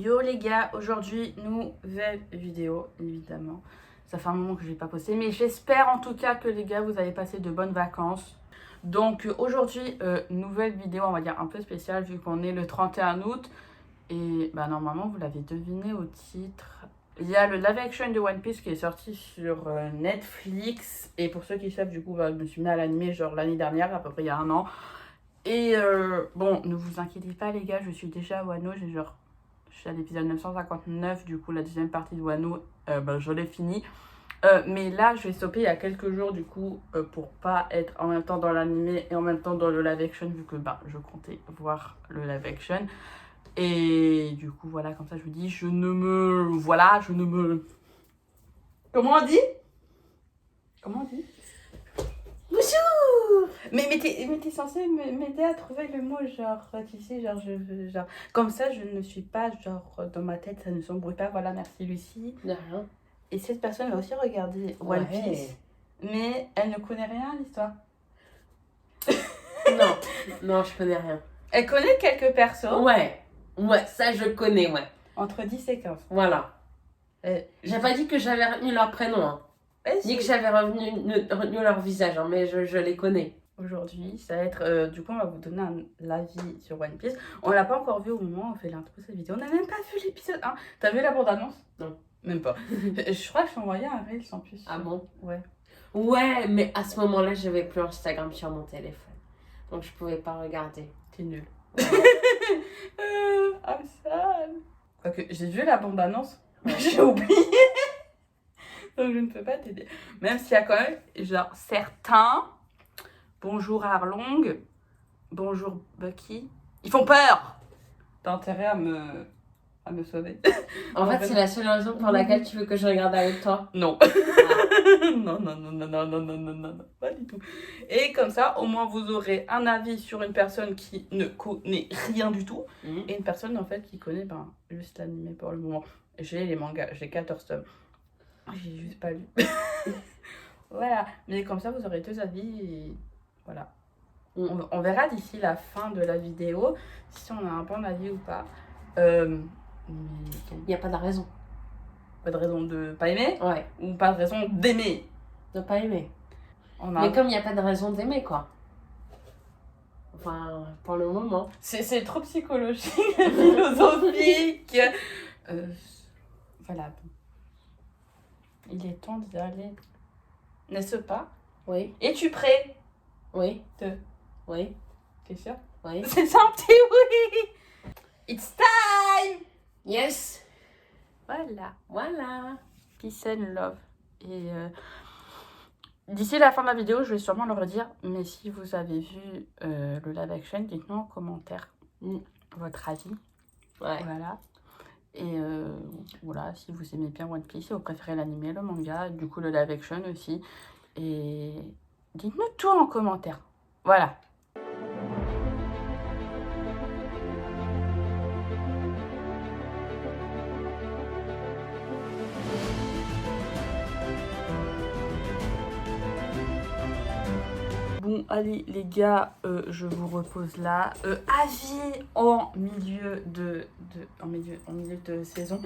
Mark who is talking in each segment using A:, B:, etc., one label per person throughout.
A: Yo les gars, aujourd'hui nouvelle vidéo évidemment. Ça fait un moment que je n'ai pas posté, mais j'espère en tout cas que les gars vous avez passé de bonnes vacances. Donc aujourd'hui nouvelle vidéo, on va dire un peu spéciale vu qu'on est le 31 août. Et bah normalement vous l'avez deviné au titre. Il y a le live action de One Piece qui est sorti sur Netflix. Et pour ceux qui savent, du coup, bah, je me suis mis à l'animé genre l'année dernière, à peu près il y a un an. Et bon, ne vous inquiétez pas les gars, je suis déjà à Wano, je suis à l'épisode 959, du coup la deuxième partie de Wano, je l'ai fini. Mais là, je vais stopper il y a quelques jours, du coup, pour pas être en même temps dans l'animé et en même temps dans le live action, vu que bah, je comptais voir le live action. Et du coup, voilà, comme ça, je vous dis, je ne me... Comment on dit? Comment on dit? Bonjour! Mais t'es censé m'aider à trouver le mot, genre, tu sais, genre, comme ça, je ne suis pas, genre, dans ma tête, ça ne s'embrouille pas. Voilà, merci Lucie.
B: De rien.
A: Et cette personne va aussi regarder One Piece, mais elle ne connaît rien à l'histoire.
B: Non, je connais rien.
A: Elle connaît quelques persos.
B: Ouais, ça je connais, ouais.
A: Entre 10 et 15.
B: Voilà. J'ai pas dit que j'avais retenu leur prénom, hein. Ni que j'avais retenu leur visage, hein, mais je les connais.
A: Aujourd'hui, ça va être... du coup, on va vous donner l'avis sur One Piece. On l'a pas encore vu au moment où on fait l'intro de cette vidéo. On n'a même pas vu l'épisode 1. T'as vu la bande-annonce?
B: Non.
A: Même pas. Je crois que je t'ai envoyé un reel sans plus.
B: Ah bon?
A: Ouais.
B: Ouais, mais à ce moment-là, j'avais plus Instagram sur mon téléphone. Donc je pouvais pas regarder.
A: T'es nul. I'm sad. Quoique, j'ai vu la bande-annonce. J'ai oublié. Donc je ne peux pas t'aider. Même s'il y a quand même, genre, certains... Bonjour Arlong. Bonjour Bucky. Ils font peur. T'as intérêt à me sauver.
B: En fait, c'est la seule raison pour laquelle tu veux que je regarde avec toi.
A: Non. Non, pas du tout. Et comme ça, au moins, vous aurez un avis sur une personne qui ne connaît rien du tout. Et une personne, en fait, qui connaît juste l'animé pour le moment. J'ai les mangas, j'ai 14 tomes. J'ai juste pas lu. Voilà. Mais comme ça, vous aurez deux avis et voilà. On verra d'ici la fin de la vidéo si on a un bon avis ou pas.
B: Il n'y a pas de raison.
A: Pas de raison de pas aimer?
B: Ouais.
A: Ou pas de raison d'aimer?
B: De pas aimer. Mais comme il n'y a pas de raison d'aimer, quoi. Enfin, pour le moment.
A: C'est trop psychologique, philosophique. Voilà. Il est temps d'y aller. N'est-ce pas?
B: Oui.
A: Es-tu prêt?
B: Oui. Oui.
A: T'es sûr?
B: Oui.
A: C'est ça un petit oui. It's time.
B: Yes.
A: Voilà. Peace and love. Et d'ici la fin de la vidéo, je vais sûrement le redire. Mais si vous avez vu le live action, dites-nous en commentaire votre avis.
B: Ouais.
A: Voilà. Et voilà, si vous aimez bien One Piece, si vous préférez l'anime, le manga, du coup le live action aussi. Et dites-nous tout en commentaire. Voilà. Bon, allez les gars, je vous repose là. Avis en milieu de saison.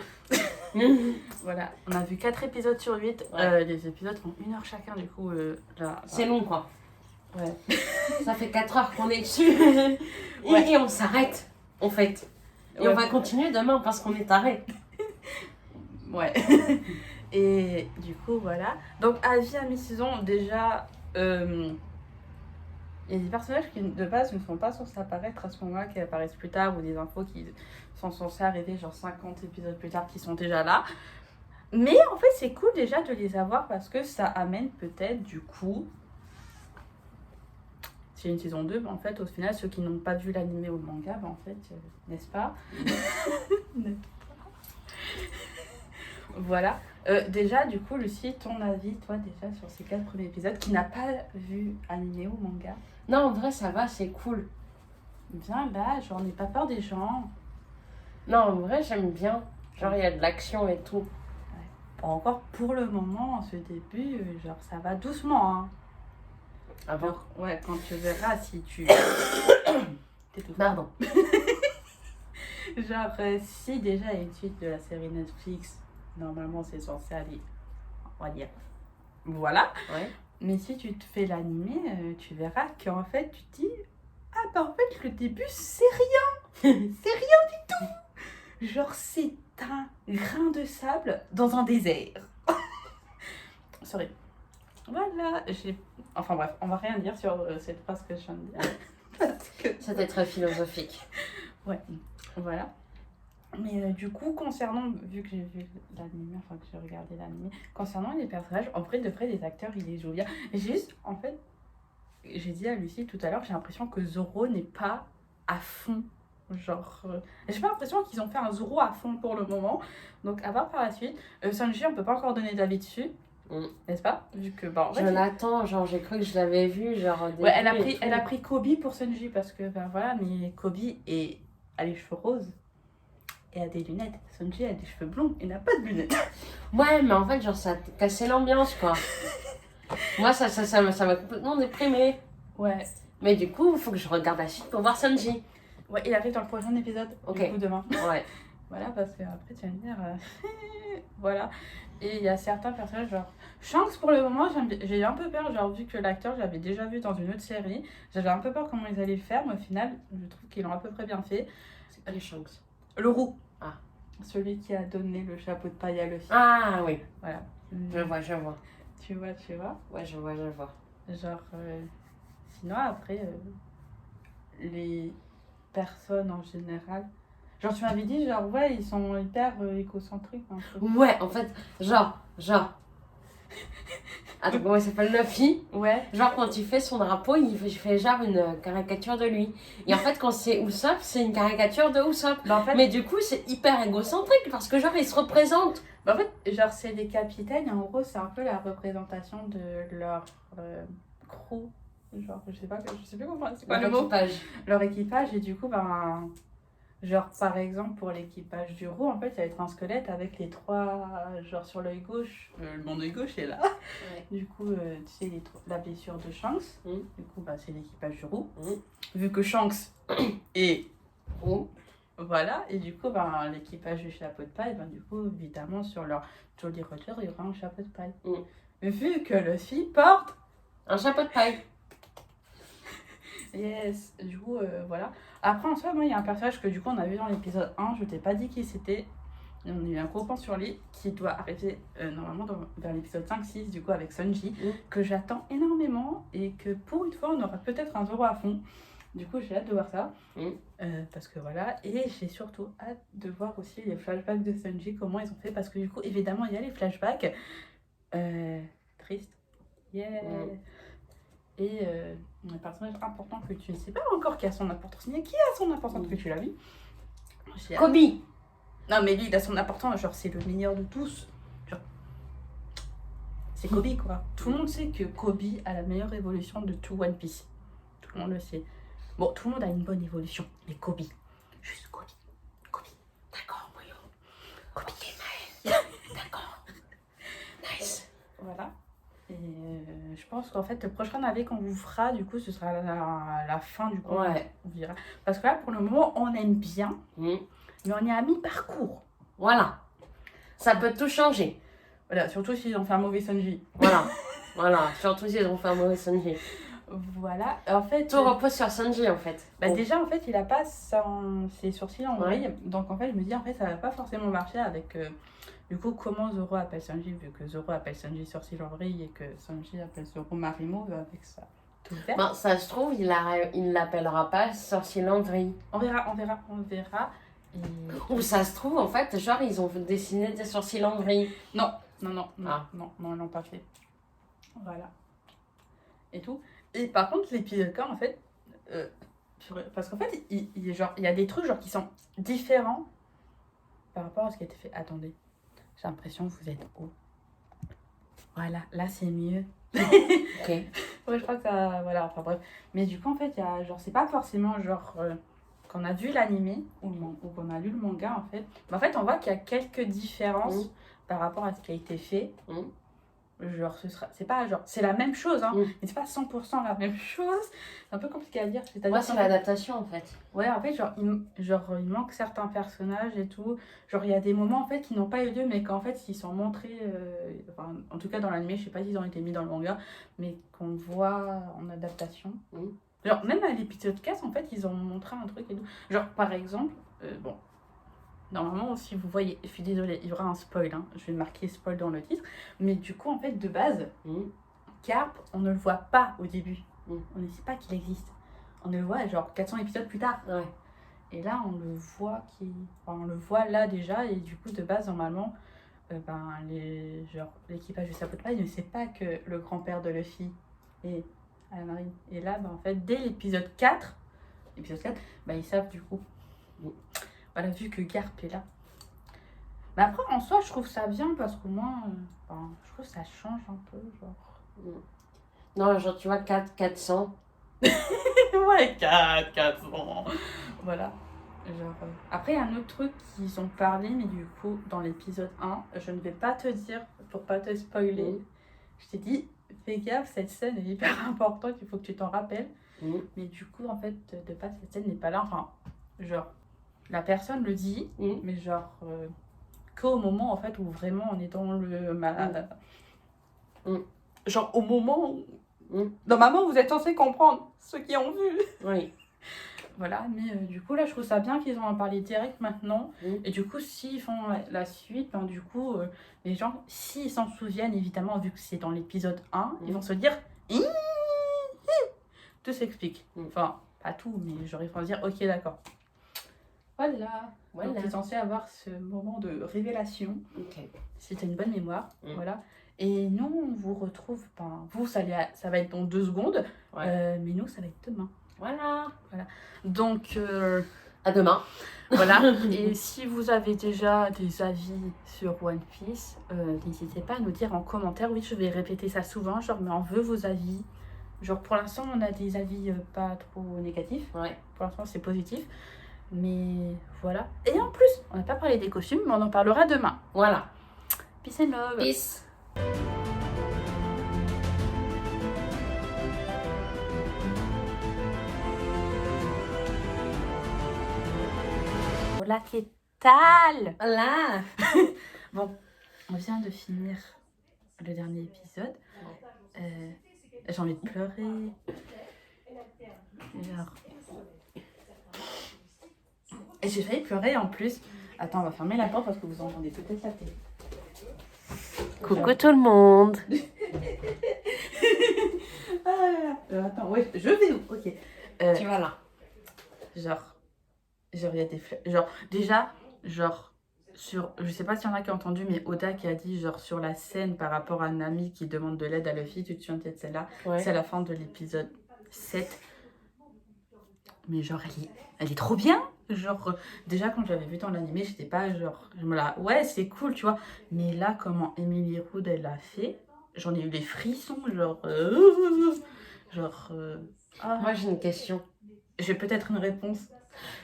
A: Voilà, on a vu 4 épisodes sur 8.
B: Ouais.
A: Les épisodes font 1 heure chacun, du coup. Là,
B: C'est long, quoi.
A: Ouais.
B: Ça fait 4 heures qu'on est dessus. Et on s'arrête, en fait. Et on va continuer demain parce qu'on est taré.
A: Ouais. Et du coup, voilà. Donc, avis à mi-saison, déjà... il y a des personnages qui, de base, ne sont pas censés apparaître à ce moment-là, qui apparaissent plus tard, ou des infos qui sont censées arriver genre 50 épisodes plus tard, qui sont déjà là. Mais en fait, c'est cool déjà de les avoir parce que ça amène peut-être, du coup... C'est une saison 2, en fait, au final, ceux qui n'ont pas vu l'animé ou le manga, en fait, n'est-ce pas? Voilà. Déjà, du coup, Lucie, ton avis, toi, déjà, sur ces 4 premiers épisodes, qui n'a pas vu animé ou manga?
B: Non, en vrai, ça va, c'est cool.
A: Bien là, genre, n'ai pas peur des gens.
B: Non, en vrai, j'aime bien. Genre, il y a de l'action et tout.
A: Ouais. Bon, encore pour le moment, ce début, genre, ça va doucement, hein.
B: Ah bon?
A: Alors, ouais, quand tu verras si tu...
B: Pardon.
A: Genre, si déjà il y a une suite de la série Netflix, normalement c'est censé aller, on va dire, voilà.
B: Ouais.
A: Mais si tu te fais l'animé, tu verras qu'en fait, tu te dis, ah bah en fait, le début, c'est rien. C'est rien du tout. Genre, c'est un grain de sable dans un désert. Sorry. Voilà, enfin bref, on va rien dire sur cette phrase que je viens de dire. Parce que...
B: C'était très philosophique.
A: Ouais, voilà. Mais du coup, concernant, vu que j'ai vu l'anime, enfin que j'ai regardé l'anime, concernant les personnages, en vrai de vrai, les acteurs, ils les jouent bien. Et juste, en fait, j'ai dit à Lucie tout à l'heure, j'ai l'impression que Zoro n'est pas à fond. Genre, j'ai pas l'impression qu'ils ont fait un Zoro à fond pour le moment. Donc, à voir par la suite. Sanji, on peut pas encore donner d'avis dessus. N'est-ce pas? Vu que, bah, en fait,
B: je l'attends, genre j'ai cru que je l'avais vu, genre au début.
A: Ouais, elle a pris Kobe pour Sanji parce que, ben voilà, mais Kobe a les cheveux roses et a des lunettes. Sanji a des cheveux blonds et n'a pas de lunettes.
B: Ouais, mais en fait, genre ça a cassé l'ambiance quoi. Moi, ça m'a complètement déprimée.
A: Ouais.
B: Mais du coup, il faut que je regarde la suite pour voir Sanji.
A: Ouais, il arrive dans le prochain épisode,
B: Ok.
A: du coup, demain.
B: Ouais.
A: Voilà, parce que après tu vas me dire. Voilà. Et il y a certains personnages, genre. Shanks, pour le moment, j'ai eu un peu peur, genre, vu que l'acteur, je l'avais déjà vu dans une autre série. J'avais un peu peur comment ils allaient le faire, mais au final, je trouve qu'ils l'ont à peu près bien fait.
B: C'est pas les Shanks.
A: Le roux.
B: Ah.
A: Celui qui a donné le chapeau de paille à Luffy.
B: Ah oui.
A: Voilà.
B: Je vois.
A: Tu vois.
B: Ouais, je vois.
A: Genre, sinon, après, les personnes en général. Genre, tu m'avais dit, genre, ouais, ils sont hyper écocentriques. Un peu.
B: Ouais, en fait, genre. Attends, comment il s'appelle Luffy?
A: Ouais.
B: Genre, quand il fait son drapeau, il fait genre une caricature de lui. Et en fait, quand c'est Usopp, c'est une caricature de Usopp.
A: Bah, en fait,
B: Mais du coup, c'est hyper égocentrique parce que, genre, ils se représentent.
A: bah, en fait, genre, c'est des capitaines et en gros, c'est un peu la représentation de leur crew. Genre, je sais plus comment, c'est quoi le mot? Leur équipage. Et du coup, ben, genre, par exemple, pour l'équipage du roux, en fait, ça va être un squelette avec les trois, genre, sur l'œil gauche. Mon œil gauche est là.
B: Ouais.
A: Du coup, tu sais, la blessure de Shanks. Du coup, bah, c'est l'équipage du roux.
B: Mm.
A: Vu que Shanks est
B: roux.
A: Voilà, et du coup, ben, l'équipage du chapeau de paille, ben, du coup, évidemment, sur leur Jolly Roger, il y aura un chapeau de paille. Mais vu que Luffy porte
B: un chapeau de paille.
A: Yes, du coup, voilà. Après, en soi, moi, il y a un personnage que du coup, on a vu dans l'épisode 1, je t'ai pas dit qui c'était. Et on a eu un gros point sur lui, qui doit arriver normalement vers l'épisode 5-6, du coup, avec Sanji, que j'attends énormément, et que pour une fois, on aura peut-être un Zoro à fond. Du coup, j'ai hâte de voir ça. Parce que voilà, et j'ai surtout hâte de voir aussi les flashbacks de Sanji, comment ils ont fait, parce que du coup, évidemment, il y a les flashbacks. Triste. Yeah. Et un personnage important que tu ne sais pas encore qui a son importance, mais qui a son importance que tu l'as vu.
B: Kobe.
A: Non, mais lui, il a son importance, genre, c'est le meilleur de tous. Genre, c'est Kobe, quoi. Tout le monde sait que Kobe a la meilleure évolution de tout One Piece. Tout le monde le sait. Bon, tout le monde a une bonne évolution, mais Kobe. Juste Kobe. D'accord, voyons. Kobe est mal. D'accord. Nice. Voilà. Et je pense qu'en fait, le prochain navet qu'on vous fera, du coup, ce sera la fin du coup.
B: Ouais.
A: On verra. Parce que là, pour le moment, on aime bien, mais on est à mi-parcours.
B: Voilà. Ça peut tout changer.
A: Voilà, surtout s'ils ont fait un mauvais Sanji.
B: Voilà, surtout s'ils ont fait un mauvais Sanji.
A: Voilà, en fait...
B: Tout repose sur Sanji, en fait.
A: Bah déjà, en fait, il a pas ses sourcils en vrille. Donc, en fait, je me dis, en fait, ça va pas forcément marcher avec... du coup, comment Zoro appelle Sanji, vu que Zoro appelle Sanji sourcil en vrille et que Sanji appelle Zoro Marimo avec ça. Tout vert.
B: Bon, ça se trouve, il l'appellera pas sourcil en vrille.
A: On verra. Et...
B: Ou ça se trouve, en fait, genre, ils ont dessiné des sourcils en vrille.
A: Non, ils l'ont pas fait. Voilà. Et tout. Et par contre, l'épisode 4, en fait, parce qu'en fait, il y a des trucs genre qui sont différents par rapport à ce qui a été fait. Attendez, j'ai l'impression que vous êtes haut. Voilà, là c'est mieux.
B: Ok.
A: Ouais, je crois que ça, voilà, enfin bref. Mais du coup, en fait, il y a genre, c'est pas forcément genre qu'on a vu l'animé ou qu'on a lu le manga en fait. Mais en fait, on voit qu'il y a quelques différences par rapport à ce qui a été fait. genre c'est pas genre c'est la même chose hein,
B: Mm.
A: mais c'est pas 100% la même chose. C'est un peu compliqué à dire, c'est-à-dire
B: Ouais, c'est l'adaptation en fait.
A: ouais, en fait, il manque certains personnages et tout. Genre, il y a des moments, en fait, qui n'ont pas eu lieu, mais qu'en fait, ils sont montrés... enfin, en tout cas, dans l'anime, je sais pas s'ils ont été mis dans le manga, mais qu'on voit en adaptation.
B: Mm.
A: Genre, même à l'épisode 4, en fait, ils ont montré un truc et tout. Genre, par exemple, bon... Normalement, si vous voyez... Je suis désolée, il y aura un spoil, hein. Je vais marquer spoil dans le titre. Mais du coup, en fait, de base, Garp, on ne le voit pas au début. On ne sait pas qu'il existe. On le voit genre 400 épisodes plus tard.
B: Ouais.
A: Et là, on le voit on le voit là déjà. Et du coup, de base, normalement, l'équipage de Sapotpa, il ne sait pas que le grand-père de Luffy est à la marine. Et là, en fait, dès l'épisode 4, ils savent du coup. Voilà, vu que Garp est là. Mais après, en soi, je trouve ça bien parce qu'au moins, je trouve que ça change un peu, genre.
B: Non, genre, tu vois, 400.
A: Ouais, 400. Voilà. Genre, après, il y a un autre truc qu'ils ont parlé, mais du coup, dans l'épisode 1, je ne vais pas te dire pour pas te spoiler. Je t'ai dit, fais gaffe, cette scène est hyper importante, il faut que tu t'en rappelles. Mais du coup, en fait, de base, cette scène n'est pas là. Enfin, genre, la personne le dit, mais genre, qu'au moment, en fait, où vraiment on est dans le malade. Genre, au moment où... Normalement, vous êtes censé comprendre ceux qui ont vu.
B: Oui.
A: Voilà, mais du coup, là, je trouve ça bien qu'ils en parlé direct maintenant. Et du coup, s'ils font la suite, du coup, les gens, s'ils s'en souviennent, évidemment, vu que c'est dans l'épisode 1, ils vont se dire... Tout s'explique. Enfin, pas tout, mais genre, ils vont se dire, ok, d'accord. Voilà. Donc, tu es censé avoir ce moment de révélation. Si tu as une bonne mémoire. Voilà. Et nous, on vous retrouve... vous, ça va être dans 2 secondes. Mais nous, ça va être demain.
B: Voilà.
A: Donc,
B: à demain.
A: Voilà. Et si vous avez déjà des avis sur One Piece, n'hésitez pas à nous dire en commentaire. Oui, je vais répéter ça souvent, genre, mais on veut vos avis. Genre, pour l'instant, on a des avis pas trop négatifs.
B: Ouais.
A: Pour l'instant, c'est positif. Mais voilà. Et en plus, on n'a pas parlé des costumes, mais on en parlera demain.
B: Voilà.
A: Peace and love.
B: Peace.
A: Hola, ¿qué tal?
B: Hola.
A: Bon, on vient de finir le dernier épisode. J'ai envie de pleurer. Et j'ai failli pleurer en plus. Attends, on va fermer la porte parce que vous entendez peut-être la télé.
B: Coucou tout le monde.
A: Attends, ouais, je vais où? Ok.
B: Tu vas là.
A: Genre, il y a des fleurs. Genre, déjà, genre, je sais pas s'il y en a qui ont entendu, mais Oda qui a dit, genre, sur la scène par rapport à Nami qui demande de l'aide à Luffy, tu te souviens de celle-là? C'est à la fin de l'épisode 7. Mais genre, elle est trop bien. Genre, déjà, quand j'avais vu dans l'animé, j'étais pas genre, ouais, c'est cool, tu vois. Mais là, comment Emily Rood, elle l'a fait, j'en ai eu les frissons, genre...
B: Moi, j'ai une question.
A: J'ai peut-être une réponse.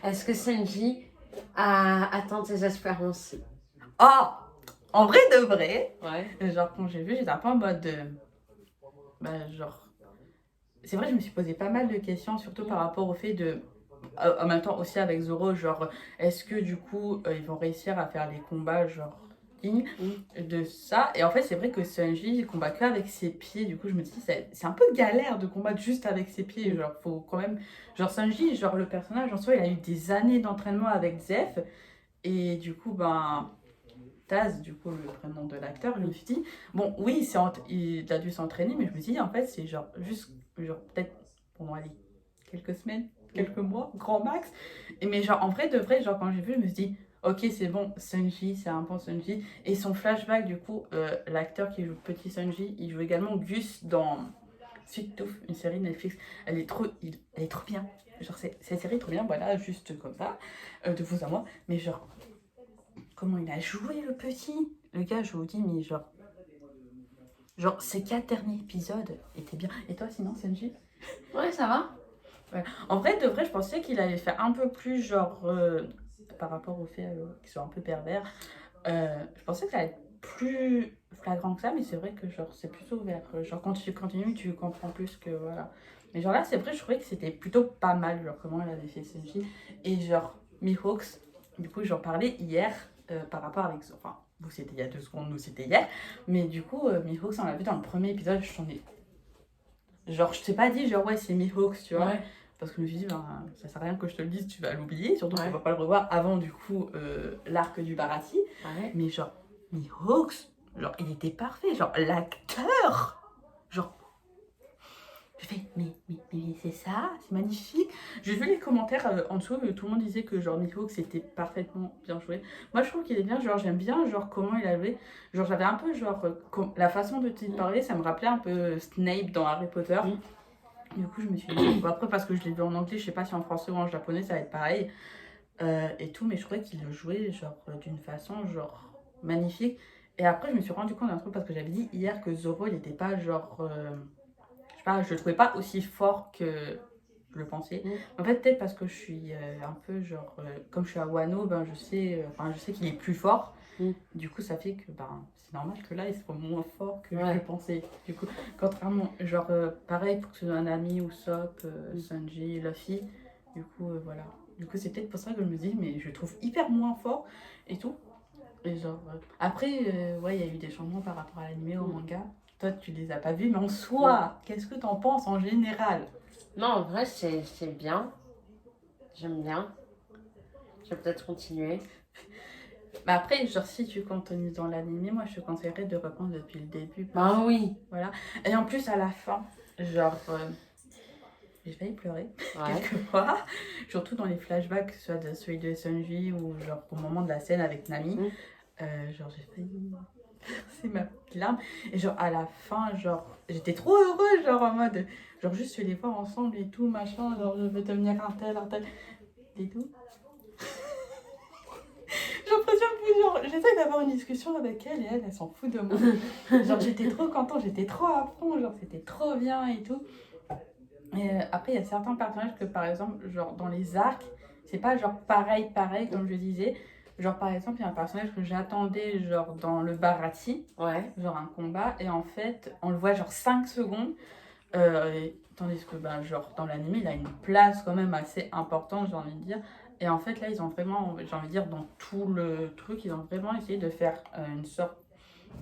B: Est-ce que Sanji a atteint ses espérances?
A: Oh, en vrai de vrai.
B: Ouais.
A: Genre, quand j'ai vu, j'étais un peu en mode genre... C'est vrai, je me suis posé pas mal de questions, surtout par rapport au fait de... En même temps aussi avec Zoro, genre, est-ce que du coup, ils vont réussir à faire les combats, genre, dignes de ça? Et en fait, c'est vrai que Sanji, il combat que avec ses pieds, du coup, je me dis, c'est un peu galère de combattre juste avec ses pieds, genre, faut quand même... Genre, Sanji, genre, le personnage, en soi, il a eu des années d'entraînement avec Zeph, et du coup, Taz, du coup, le prénom de l'acteur, je me suis dit, bon, oui, il a dû s'entraîner, mais je me suis dit, en fait, c'est genre, juste, genre, peut-être, pendant, allez, quelques semaines, quelques mois, grand max. Mais genre, en vrai, de vrai, genre, quand j'ai vu, je me suis dit, ok, c'est bon, Sanji, c'est un bon Sanji. Et son flashback, du coup, l'acteur qui joue Petit Sanji, il joue également Gus dans Sweet Tooth, une série Netflix. Elle est trop bien. Genre, cette série est trop bien, voilà, juste comme ça, de vous à moi. Mais genre, comment il a joué, le petit? Le gars, je vous dis, mais genre, ces 4 derniers épisodes étaient bien. Et toi, sinon, Sanji?
B: Ouais, ça va.
A: Ouais. En vrai, de vrai, je pensais qu'il allait faire un peu plus, genre, par rapport au fait qu'il soit un peu pervers. Je pensais que ça allait être plus flagrant que ça, mais c'est vrai que genre c'est plutôt vers genre quand tu continues tu comprends plus que voilà. Mais genre là c'est vrai je trouvais que c'était plutôt pas mal genre comment elle avait fait Sunji et genre Mihawks du coup j'en parlais hier par rapport avec enfin vous c'était il y a 2 secondes nous c'était hier mais du coup Mihawks on l'a vu dans le premier épisode je t'en ai genre je t'ai pas dit genre ouais c'est Mihawks tu vois
B: Ouais.
A: parce que je me suis dit ben, ça sert à rien que je te le dise tu vas l'oublier surtout
B: Ouais.
A: qu'on va pas le revoir avant du coup l'arc du Baratie
B: Ouais.
A: mais genre Mihawks genre il était parfait genre l'acteur genre je fais mais c'est ça c'est magnifique j'ai vu les commentaires en dessous tout le monde disait que genre Mihawks c'était parfaitement bien joué moi je trouve qu'il est bien genre j'aime bien genre comment il a joué genre j'avais un peu genre la façon de te parler ça me rappelait un peu Snape dans Harry Potter du coup je me suis dit bon, après parce que je l'ai vu en anglais je sais pas si en français ou en japonais ça va être pareil et tout mais je trouvais qu'il le jouait genre d'une façon genre magnifique et après je me suis rendu compte d'un truc parce que j'avais dit hier que Zoro il était pas genre je sais pas je le trouvais pas aussi fort que je le pensais en fait peut-être parce que je suis un peu genre comme je suis à Wano ben je sais qu'il est plus fort du coup ça fait que ben c'est normal que là il soit moins fort que je le pensais du coup contrairement genre pareil pour que ce soit un ami ou Sop Sanji Luffy du coup voilà du coup c'est peut-être pour ça que je me dis mais je le trouve hyper moins fort et tout et genre après ouais il y a eu des changements par rapport à l'animé au manga toi tu les as pas vus mais en soi qu'est-ce que t'en penses en général?
B: Non, en vrai, c'est bien. J'aime bien. Je vais peut-être continuer.
A: Bah après, genre si tu continues dans l'animé, moi je te conseillerais de reprendre depuis le début.
B: Ah oui.
A: Voilà. Et en plus à la fin, genre j'ai failli pleurer quelquefois, surtout dans les flashbacks, soit de celui de Sunji ou genre au moment de la scène avec Nami. Genre j'ai failli c'est ma petite larme et genre à la fin genre j'étais trop heureuse genre en mode genre juste je les voir ensemble et tout machin genre je veux devenir un tel et tout. J'ai l'impression que genre, j'essaie d'avoir une discussion avec elle et elle s'en fout de moi. Genre j'étais trop contente, j'étais trop à fond, genre c'était trop bien et tout. Et après il y a certains personnages que par exemple genre dans les arcs, c'est pas genre pareil comme je disais. Genre par exemple il y a un personnage que j'attendais genre dans le Baratie, genre un combat et en fait on le voit genre 5 secondes. Tandis que ben, genre dans l'anime il a une place quand même assez importante j'ai envie de dire et en fait là ils ont vraiment j'ai envie de dire dans tout le truc ils ont vraiment essayé de faire une sorte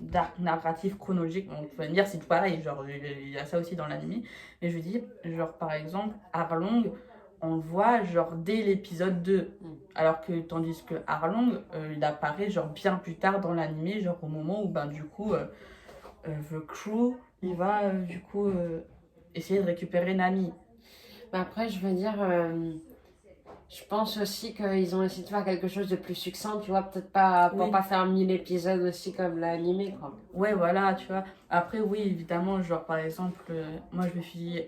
A: d'arc narratif chronologique bon, tu vas me dire c'est tout pareil genre il y a ça aussi dans l'anime mais je veux dire genre par exemple Arlong on le voit genre dès l'épisode 2 alors que tandis que Arlong il apparaît genre bien plus tard dans l'anime genre au moment où ben du coup The Crew il va du coup essayer de récupérer Nami.
B: Mais après, je veux dire, je pense aussi qu'ils ont essayé de faire quelque chose de plus succinct, tu vois, peut-être pas pour pas faire 1000 épisodes aussi comme l'animé, quoi.
A: Ouais, voilà, tu vois. Après, oui, évidemment, genre par exemple, moi je me suis dit,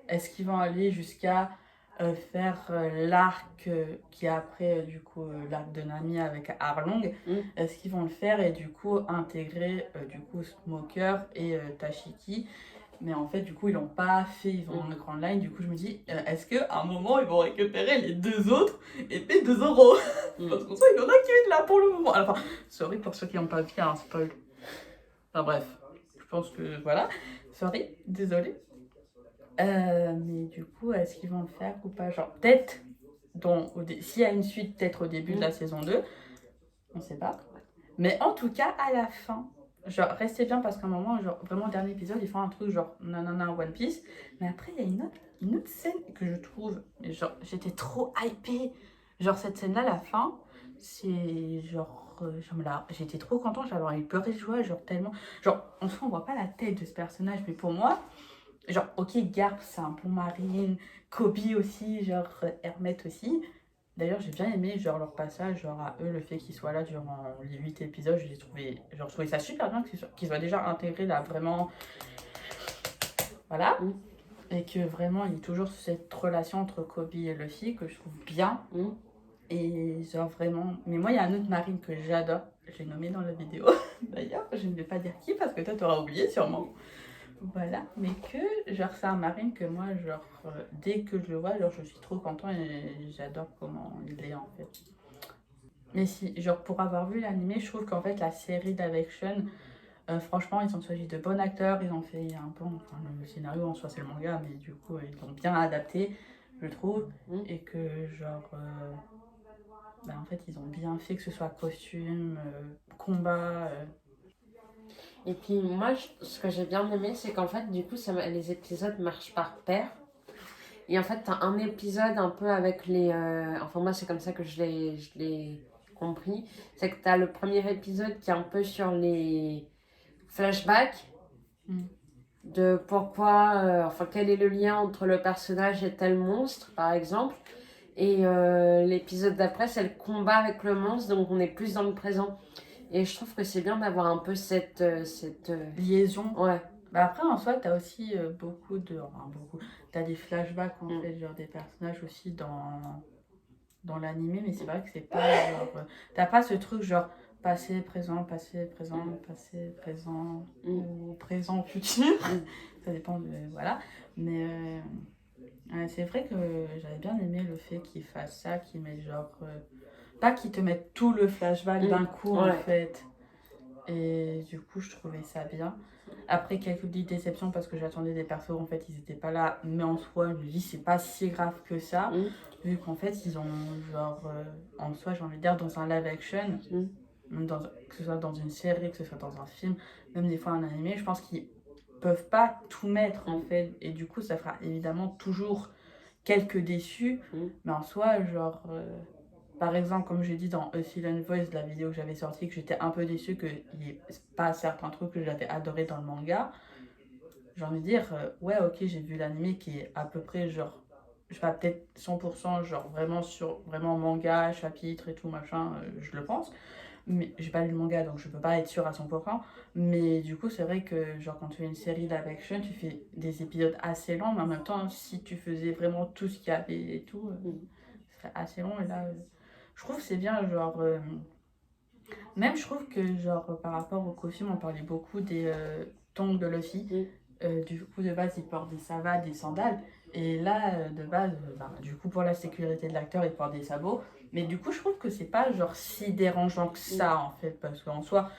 A: est-ce qu'ils vont aller jusqu'à faire l'arc qui est après, du coup, l'arc de Nami avec Arlong Est-ce qu'ils vont le faire et du coup intégrer, du coup, Smoker et Tashiki mais en fait, du coup, ils l'ont pas fait, ils vont en grande line. Du coup, je me dis, est-ce qu'à un moment, ils vont récupérer les 2 autres épées de Zoro Parce qu'en soi, il y en a qui est là pour le moment. Alors, enfin, sorry pour ceux qui n'ont pas vu un spoil. Enfin, bref, je pense que voilà. Sorry, désolée. Mais du coup, est-ce qu'ils vont le faire ou pas Genre, peut-être, s'il y a une suite, peut-être au début de la saison 2, on sait pas. Mais en tout cas, à la fin, genre, restez bien parce qu'à un moment, genre, vraiment, au dernier épisode, ils font un truc genre nanana One Piece. Mais après, il y a une autre scène que je trouve, genre, j'étais trop hypée. Genre, cette scène-là, la fin, c'est genre, j'étais trop contente, j'avais envie de pleurer de joie, genre, tellement. Genre, en soi, on voit pas la tête de ce personnage, mais pour moi, genre, ok, Garp, c'est un bon marine, Kobe aussi, genre, Hermet aussi. D'ailleurs, j'ai bien aimé genre leur passage genre à eux, le fait qu'ils soient là durant les 8 épisodes, je trouvais ça super bien qu'ils soient déjà intégrés là vraiment voilà et que vraiment il y ait toujours cette relation entre Kobe et Luffy que je trouve bien et genre vraiment mais moi il y a un autre marine que j'adore, j'ai nommé dans la vidéo d'ailleurs, je ne vais pas dire qui parce que toi t'auras oublié sûrement. Voilà, mais que genre c'est un marine que moi genre dès que je le vois genre je suis trop content et j'adore comment il est en fait. Mais si, genre pour avoir vu l'animé, je trouve qu'en fait la série live action, franchement, ils ont choisi de bons acteurs, ils ont fait un peu, enfin, le scénario en soi c'est le manga, mais du coup ils l'ont bien adapté, je trouve, et que genre, bah, en fait ils ont bien fait que ce soit costume, combat.
B: Et puis moi, ce que j'ai bien aimé, c'est qu'en fait, du coup, les épisodes marchent par paire. Et en fait, t'as un épisode un peu avec les... Enfin, moi, c'est comme ça que je l'ai compris. C'est que t'as le premier épisode qui est un peu sur les flashbacks
A: Mm.
B: de pourquoi... enfin, quel est le lien entre le personnage et tel monstre, par exemple. Et l'épisode d'après, c'est le combat avec le monstre, donc on est plus dans le présent. Et je trouve que c'est bien d'avoir un peu cette
A: Liaison.
B: Ouais.
A: Bah après, en soi, t'as aussi beaucoup de. Enfin, beaucoup. T'as des flashbacks en fait, genre des personnages aussi dans l'animé, mais c'est vrai que c'est pas genre. T'as pas ce truc genre passé, présent, passé, présent, passé, présent, ou présent, futur. Ça dépend de. Voilà. Mais ouais, c'est vrai que j'avais bien aimé le fait qu'ils fassent ça, qu'ils mettent genre. Pas qu'ils te mettent tout le flashback d'un coup en fait. Et du coup, je trouvais ça bien. Après, quelques petites déceptions parce que j'attendais des persos, en fait, ils n'étaient pas là. Mais en soi, je me dis, c'est pas si grave que ça. Vu qu'en fait, ils ont, genre, en soi, j'ai envie de dire, dans un live action, même que ce soit dans une série, que ce soit dans un film, même des fois un animé, je pense qu'ils peuvent pas tout mettre, en fait. Et du coup, ça fera évidemment toujours quelques déçus. Mais en soi, genre. Par exemple, comme j'ai dit dans A Silent Voice, la vidéo que j'avais sortie, que j'étais un peu déçue qu'il n'y ait pas certains trucs que j'avais adoré dans le manga. J'ai envie de dire, ouais, ok, j'ai vu l'anime qui est à peu près genre, je sais pas, peut-être 100%, genre vraiment sur vraiment manga, chapitre et tout, machin, je le pense. Mais j'ai pas lu le manga donc je peux pas être sûre à 100%. Mais du coup, c'est vrai que genre quand tu fais une série live action, tu fais des épisodes assez longs, mais en même temps, si tu faisais vraiment tout ce qu'il y avait et tout, ça serait assez long. Et là, je trouve que c'est bien, genre. Même je trouve que, genre, par rapport au costume, on parlait beaucoup des tongs de Luffy. Du coup, de base, il porte des savates, des sandales. Et là, de base, du coup, pour la sécurité de l'acteur, il porte des sabots. Mais du coup, je trouve que c'est pas, genre, si dérangeant que ça, en fait. Parce qu'en soi,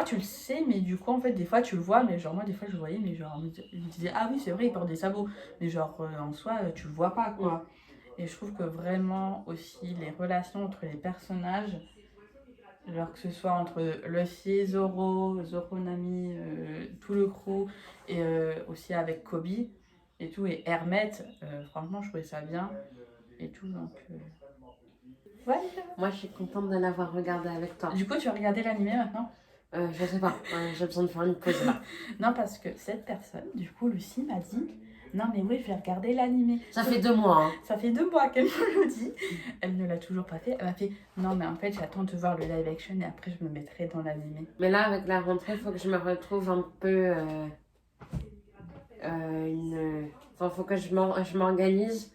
A: tu le sais, mais du coup, en fait, des fois, tu le vois. Mais genre, moi, des fois, je le voyais, mais genre, je me disais, ah oui, c'est vrai, il porte des sabots. Mais genre, en soi, tu le vois pas, quoi. Et je trouve que vraiment aussi les relations entre les personnages, genre que ce soit entre Luffy, Zoro, Zoro Nami, tout le crew, et aussi avec Kobe et tout, et Hermet, franchement je trouvais ça bien et tout, donc ouais.
B: Moi, je suis contente de l'avoir regardé avec toi.
A: Du coup, tu as regardé l'animé maintenant?
B: Je sais pas, j'ai besoin de faire une pause là.
A: Non, parce que cette personne, du coup, Lucie m'a dit, non mais oui, je vais regarder l'animé.
B: Ça fait 2 mois. Hein.
A: Ça fait 2 mois qu'elle me le dit. Elle ne l'a toujours pas fait. Elle m'a fait, non mais en fait, j'attends de voir le live action et après je me mettrai dans l'animé.
B: Mais là, avec la rentrée, il faut que je me retrouve un peu Enfin, faut que je m'organise.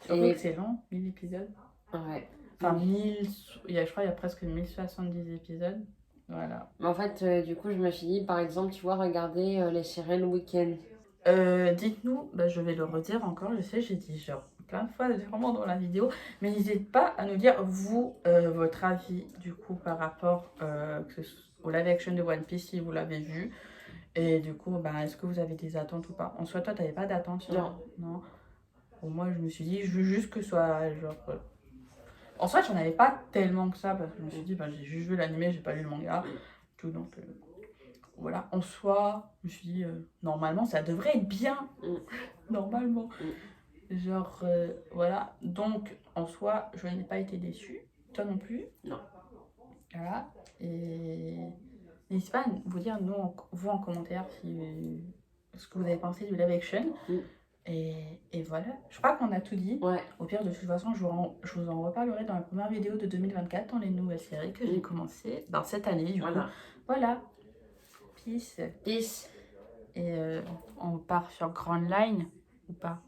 A: Surtout que c'est long, 1000 épisodes.
B: Ouais.
A: Enfin, 1000, je crois qu'il y a presque 1070 épisodes. Voilà.
B: Mais en fait, du coup, je me suis dit, par exemple, tu vois, regarder les séries le week-end.
A: Dites-nous, bah, je vais le redire encore, je sais, j'ai dit genre plein de fois vraiment dans la vidéo, mais n'hésitez pas à nous dire, vous, votre avis, du coup, par rapport au live action de One Piece, si vous l'avez vu. Et du coup, bah, est-ce que vous avez des attentes ou pas? En soi, toi, t'avais pas d'attente? Non. Pour moi, je me suis dit, je veux juste que ce soit genre. En soi, j'en avais pas tellement que ça parce que je me suis dit, bah, j'ai juste vu l'animé, j'ai pas lu le manga. Tout, donc voilà. En soi, je me suis dit, normalement, ça devrait être bien. Normalement. Genre, voilà. Donc, en soi, je n'ai pas été déçue. Toi non plus.
B: Non.
A: Voilà. Et n'hésitez pas à vous dire, vous en commentaire, ce que vous avez pensé du live action. Et voilà, je crois qu'on a tout dit.
B: Ouais.
A: Au pire, de toute façon, je vous en reparlerai dans la première vidéo de 2024 dans les nouvelles séries que j'ai commencé dans cette année. Du coup, voilà. Peace.
B: Peace.
A: Et on part sur Grand Line ou pas?